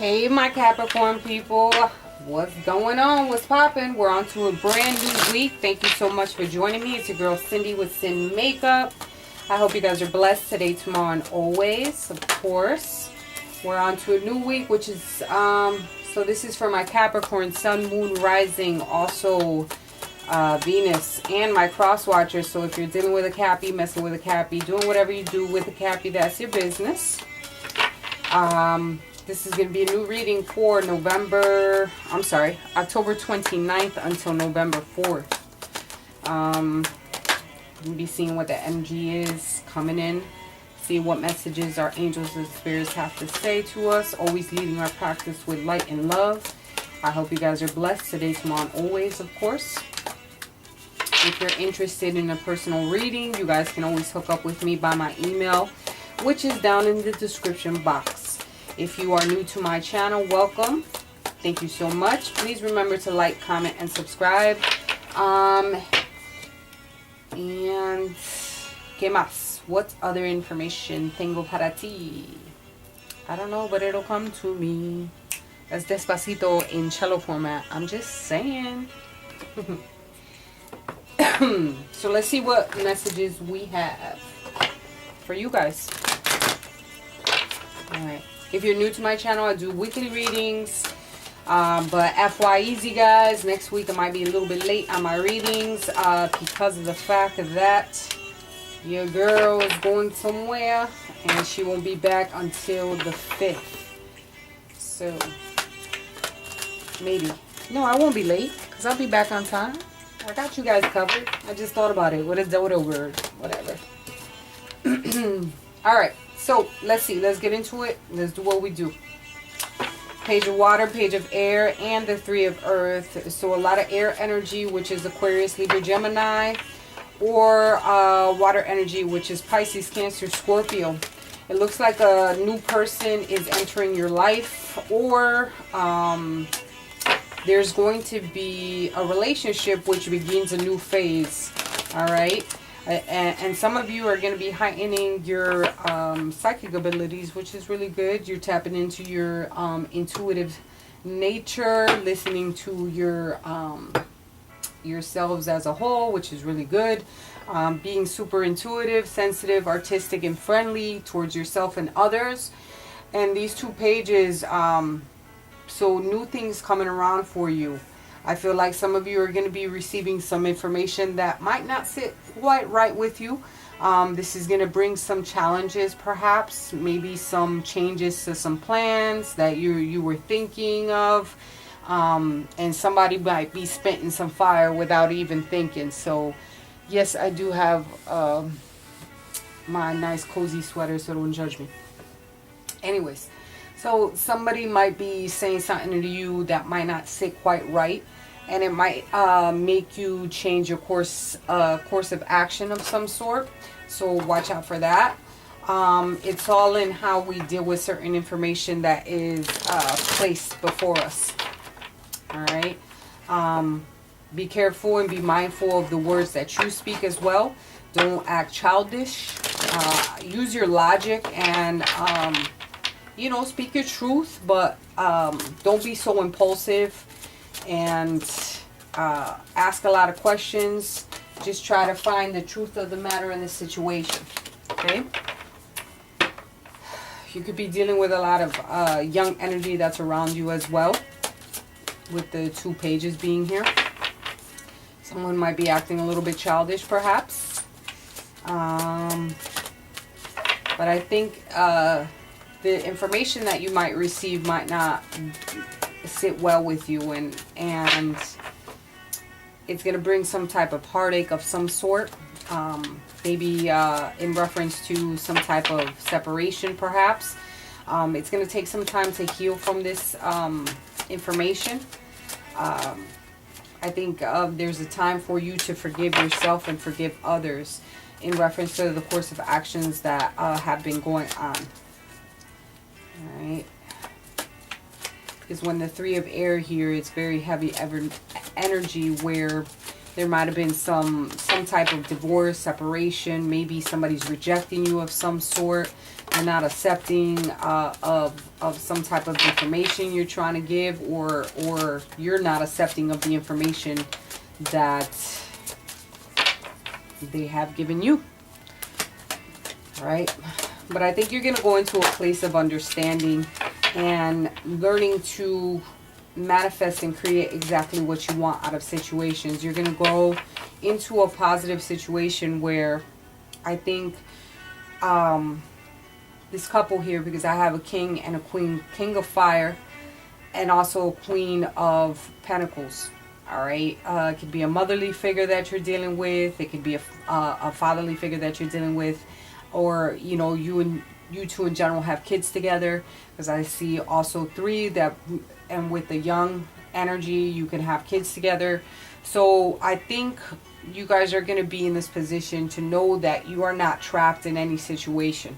Hey my Capricorn people, what's going on? What's popping? We're on to a brand new week. Thank you so much for joining me. It's your girl Cindy with Sin Makeup. I hope you guys are blessed today, tomorrow, and always. Of course, we're on to a new week, which is so this is for my Capricorn Sun, Moon, Rising, also Venus, and my cross watchers. So if you're dealing with a Cappy, messing with a Cappy, doing whatever you do with a Cappy, that's your business. This is going to be a new reading for October 29th until November 4th. We'll be seeing what the energy is coming in. See what messages our angels and spirits have to say to us. Always leading our practice with light and love. I hope you guys are blessed today, tomorrow, and always, of course. If you're interested in a personal reading, you guys can always hook up with me by my email, which is down in the description box. If you are new to my channel, welcome. Thank you so much. Please remember to like, comment, and subscribe. And ¿qué más? What other information tengo para ti? I don't know, but it'll come to me. That's Despacito in cello format. I'm just saying. So let's see what messages we have for you guys. Alright. If you're new to my channel, I do weekly readings. But FY easy, guys. Next week I might be a little bit late on my readings because of the fact that your girl is going somewhere and she won't be back until the 5th. So, maybe. No, I won't be late because I'll be back on time. I got you guys covered. I just thought about it. What is dodo word? Whatever. Alright. So, let's see. Let's get into it. Let's do what we do. Page of water, page of air, and the 3 of earth. So, a lot of air energy, which is Aquarius, Libra, Gemini. Or water energy, which is Pisces, Cancer, Scorpio. It looks like a new person is entering your life. Or there's going to be a relationship which begins a new phase. Alright? And some of you are going to be heightening your psychic abilities, which is really good. You're tapping into your intuitive nature, listening to your yourselves as a whole, which is really good. Being super intuitive, sensitive, artistic, and friendly towards yourself and others. And these 2 pages, so new things coming around for you. I feel like some of you are going to be receiving some information that might not sit quite right with you. This is going to bring some challenges, perhaps. Maybe some changes to some plans that you were thinking of. And somebody might be spitting some fire without even thinking. So, yes, I do have my nice cozy sweater, so don't judge me. Anyways. So somebody might be saying something to you that might not sit quite right, and it might make you change your course of action of some sort. So watch out for that. It's all in how we deal with certain information that is placed before us. All right. Be careful and be mindful of the words that you speak as well. Don't act childish. Use your logic and you know, speak your truth, but don't be so impulsive and ask a lot of questions. Just try to find the truth of the matter in the situation, okay? You could be dealing with a lot of young energy that's around you as well, with the 2 pages being here. Someone might be acting a little bit childish, perhaps. But I think the information that you might receive might not sit well with you, and it's going to bring some type of heartache of some sort, maybe in reference to some type of separation, perhaps. It's going to take some time to heal from this information. I think there's a time for you to forgive yourself and forgive others in reference to the course of actions that have been going on. Alright, because when the 3 of air here, it's very heavy energy where there might have been some type of divorce, separation, maybe somebody's rejecting you of some sort. You're not accepting of some type of information you're trying to give, or you're not accepting of the information that they have given you. All right? But I think you're going to go into a place of understanding and learning to manifest and create exactly what you want out of situations. You're going to go into a positive situation where I think this couple here, because I have a king and a queen, king of fire and also a queen of pentacles. All right, it could be a motherly figure that you're dealing with. It could be a fatherly figure that you're dealing with, or you know, you two in general have kids together, because I see also 3 that, and with the young energy you can have kids together. So I think you guys are going to be in this position to know that you are not trapped in any situation,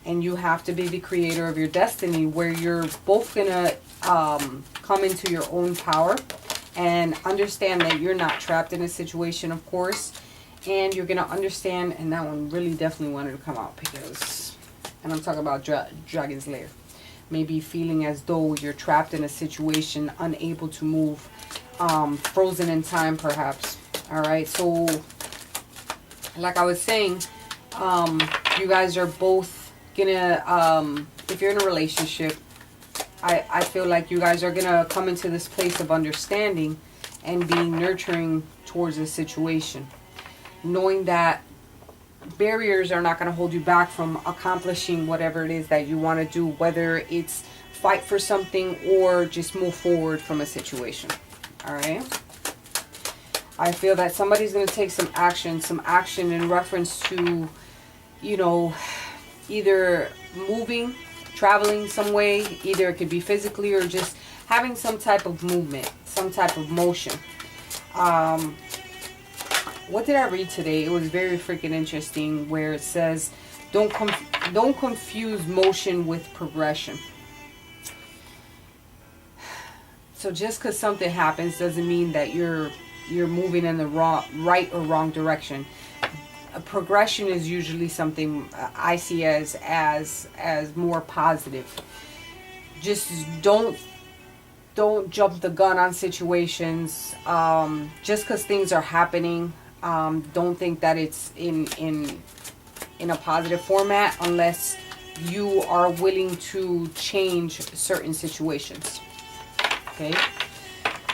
and you have to be the creator of your destiny, where you're both going to come into your own power and understand that you're not trapped in a situation, of course. And you're going to understand, and that one really definitely wanted to come out, because, and I'm talking about Dragon's Lair. Maybe feeling as though you're trapped in a situation, unable to move, frozen in time perhaps. All right, so like I was saying, you guys are both gonna, if you're in a relationship, I feel like you guys are gonna come into this place of understanding and being nurturing towards a situation, knowing that barriers are not going to hold you back from accomplishing whatever it is that you want to do, whether it's fight for something or just move forward from a situation. All right, I feel that somebody's going to take some action in reference to, you know, either moving, traveling some way. Either it could be physically or just having some type of movement, some type of motion. What did I read today? It was very freaking interesting, where it says, don't confuse motion with progression. So just because something happens doesn't mean that you're moving in the right or wrong direction. A progression is usually something I see as more positive. Just don't jump the gun on situations. Just because things are happening, don't think that it's in a positive format unless you are willing to change certain situations. Okay,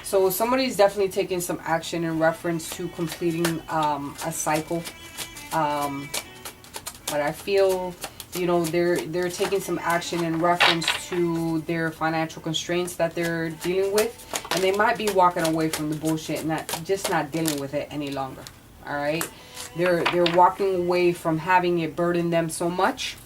so somebody's definitely taking some action in reference to completing a cycle, but I feel, you know, they're taking some action in reference to their financial constraints that they're dealing with, and they might be walking away from the bullshit and not dealing with it any longer. All right, they're walking away from having it burden them so much.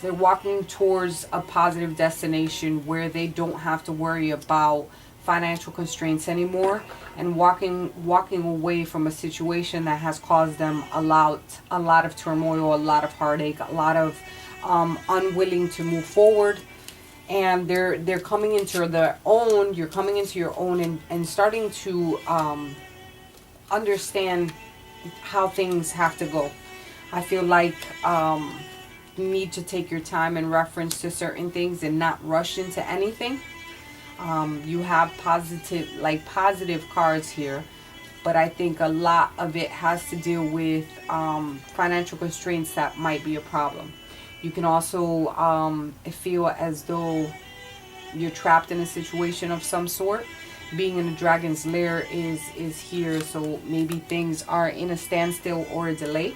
They're walking towards a positive destination where they don't have to worry about financial constraints anymore, and walking away from a situation that has caused them a lot of turmoil, a lot of heartache, a lot of unwilling to move forward. And they're coming into their own. You're coming into your own and starting to understand how things have to go. I feel like you need to take your time in reference to certain things and not rush into anything. You have positive cards here, but I think a lot of it has to deal with financial constraints that might be a problem. You can also feel as though you're trapped in a situation of some sort. Being in a dragon's lair is here, so maybe things are in a standstill or a delay.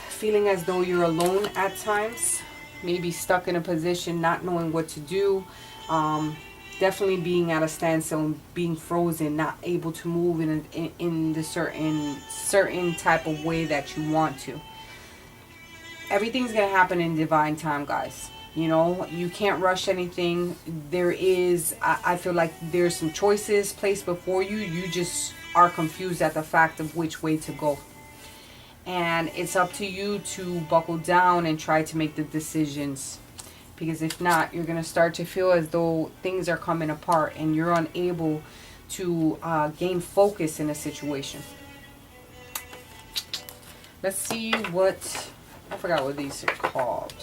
Feeling as though you're alone at times, maybe stuck in a position, not knowing what to do. Definitely being at a standstill, being frozen, not able to move in the certain type of way that you want to. Everything's gonna happen in divine time, guys. You know, you can't rush anything. There is, I feel like there's some choices placed before you. You just are confused at the fact of which way to go. And it's up to you to buckle down and try to make the decisions. Because if not, you're going to start to feel as though things are coming apart and you're unable to gain focus in a situation. Let's see what I forgot what these are called.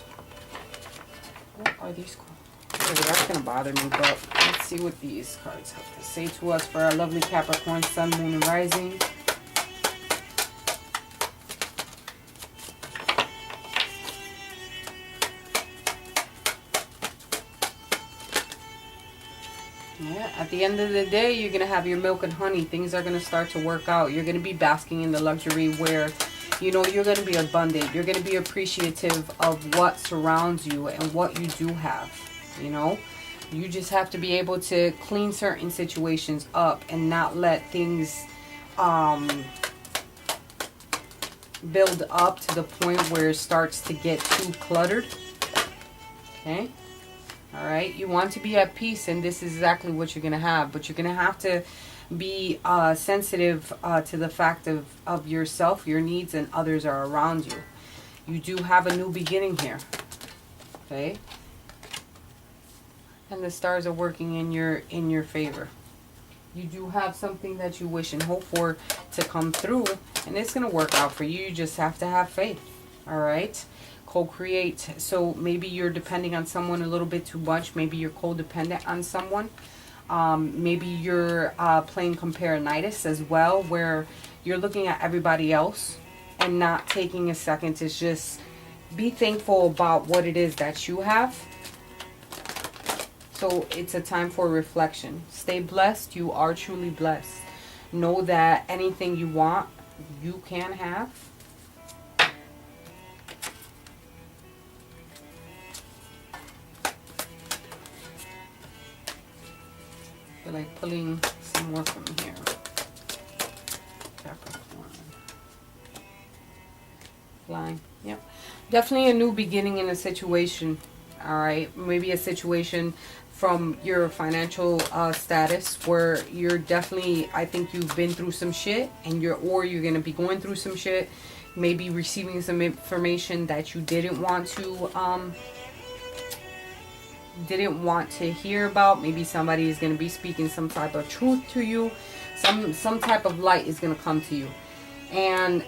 What are these called? Okay, that's going to bother me, but let's see what these cards have to say to us for our lovely Capricorn, Sun, Moon, and Rising. Yeah, at the end of the day, you're going to have your milk and honey. Things are going to start to work out. You're going to be basking in the luxury where, you know, you're going to be abundant. You're going to be appreciative of what surrounds you and what you do have, you know. You just have to be able to clean certain situations up and not let things build up to the point where it starts to get too cluttered. Okay. All right. You want to be at peace, and this is exactly what you're going to have. But you're going to have to be sensitive to the fact of yourself, your needs, and others are around you. You do have a new beginning here. Okay. And the stars are working in your favor. You do have something that you wish and hope for to come through, and it's going to work out for you. You just have to have faith. All right. Co-create. So maybe you're depending on someone a little bit too much. Maybe you're codependent on someone. Maybe you're playing compare-nitis as well, where you're looking at everybody else and not taking a second to just be thankful about what it is that you have. So it's a time for reflection. Stay blessed. You are truly blessed. Know that anything you want, you can have. I feel like pulling some more from here. Capricorn. Flying. Yep. Definitely a new beginning in a situation. All right. Maybe a situation from your financial status where you're definitely, I think you've been through some shit, and you're going to be going through some shit. Maybe receiving some information that you didn't want to hear about. Maybe somebody is going to be speaking some type of truth to you. Some type of light is going to come to you. And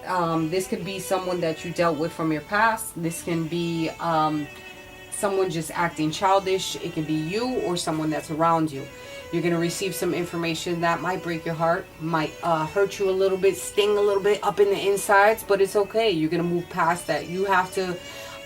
this could be someone that you dealt with from your past. This can be someone just acting childish. It can be you or someone that's around you. You're going to receive some information that might break your heart, might hurt you a little bit, sting a little bit up in the insides, but it's okay. You're going to move past that. You have to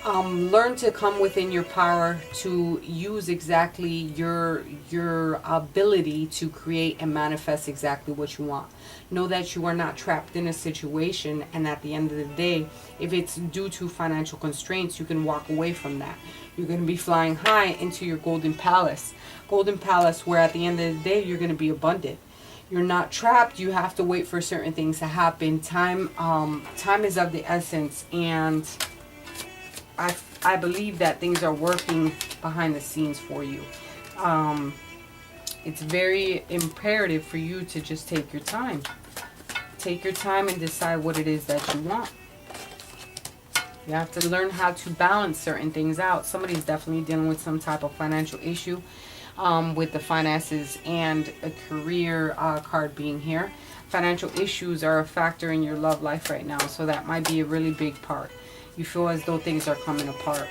learn to come within your power to use exactly your ability to create and manifest exactly what you want. Know that you are not trapped in a situation, and at the end of the day, if it's due to financial constraints, you can walk away from that. You're going to be flying high into your golden palace. Golden palace where at the end of the day, you're going to be abundant. You're not trapped. You have to wait for certain things to happen. Time is of the essence, and I believe that things are working behind the scenes for you. It's very imperative for you to just take your time. Take your time and decide what it is that you want. You have to learn how to balance certain things out. Somebody's definitely dealing with some type of financial issue with the finances and a career card being here. Financial issues are a factor in your love life right now, so that might be a really big part. You feel as though things are coming apart.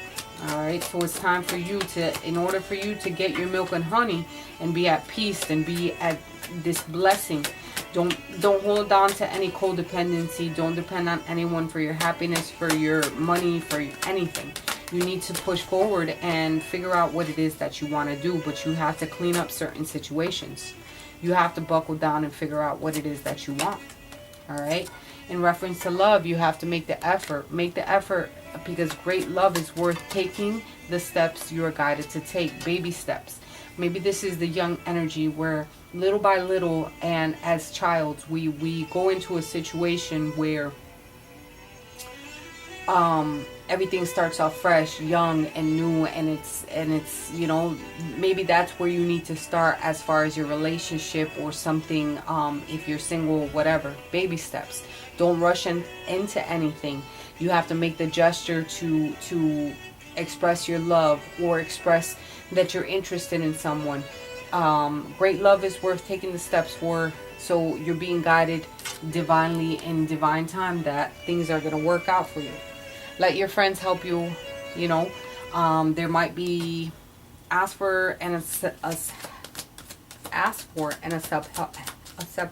All right, so it's time for you to, in order for you to get your milk and honey and be at peace and be at this blessing, don't hold on to any codependency. Don't depend on anyone for your happiness, for your money, for anything. You need to push forward and figure out what it is that you want to do, but you have to clean up certain situations. You have to buckle down and figure out what it is that you want. All right. In reference to love, you have to make the effort. Make the effort, because great love is worth taking the steps you are guided to take. Baby steps. Maybe this is the young energy where little by little, and as childs, we go into a situation where everything starts off fresh, young and new, and it's you know, maybe that's where you need to start as far as your relationship or something. If you're single, whatever. Baby steps. Don't rush into anything. You have to make the gesture to express your love or express that you're interested in someone. Great love is worth taking the steps for. So you're being guided divinely in divine time that things are going to work out for you. Let your friends help you, you know. There might be ask for and accept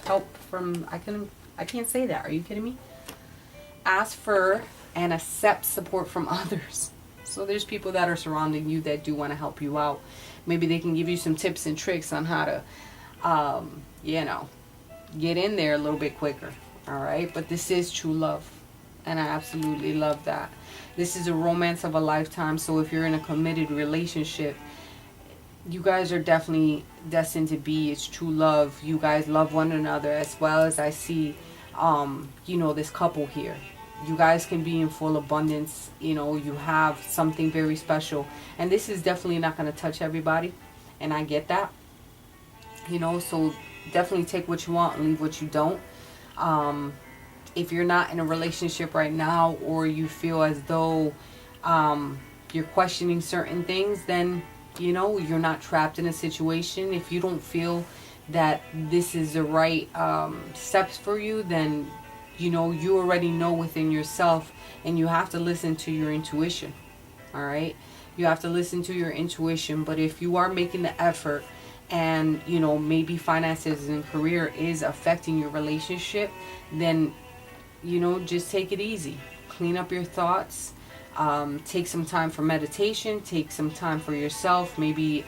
help from, I can't say that. Are you kidding me? Ask for and accept support from others. So there's people that are surrounding you that do want to help you out. Maybe they can give you some tips and tricks on how to, you know, get in there a little bit quicker. All right. But this is true love. And I absolutely love that. This is a romance of a lifetime. So if you're in a committed relationship, you guys are definitely destined to be. It's true love. You guys love one another, as well as I see, you know, this couple here. You guys can be in full abundance. You know, you have something very special. And this is definitely not going to touch everybody. And I get that. You know, so definitely take what you want and leave what you don't. If you're not in a relationship right now, or you feel as though you're questioning certain things, then, you know, you're not trapped in a situation. If you don't feel that this is the right steps for you, then, you know, you already know within yourself, and you have to listen to your intuition. All right. You have to listen to your intuition. But if you are making the effort, and, you know, maybe finances and career is affecting your relationship, then, you know, just take it easy. Clean up your thoughts. Take some time for meditation. Take some time for yourself. Maybe,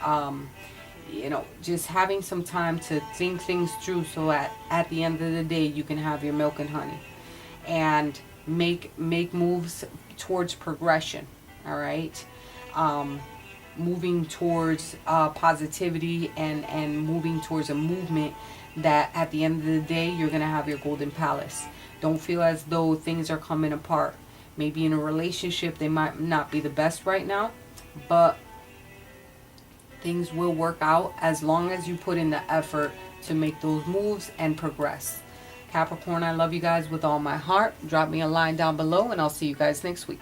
you know, just having some time to think things through, so at the end of the day, you can have your milk and honey. And make moves towards progression. All right. Moving towards positivity, and moving towards a movement that at the end of the day, you're going to have your golden palace. Don't feel as though things are coming apart. Maybe in a relationship, they might not be the best right now, but things will work out as long as you put in the effort to make those moves and progress. Capricorn, I love you guys with all my heart. Drop me a line down below, and I'll see you guys next week.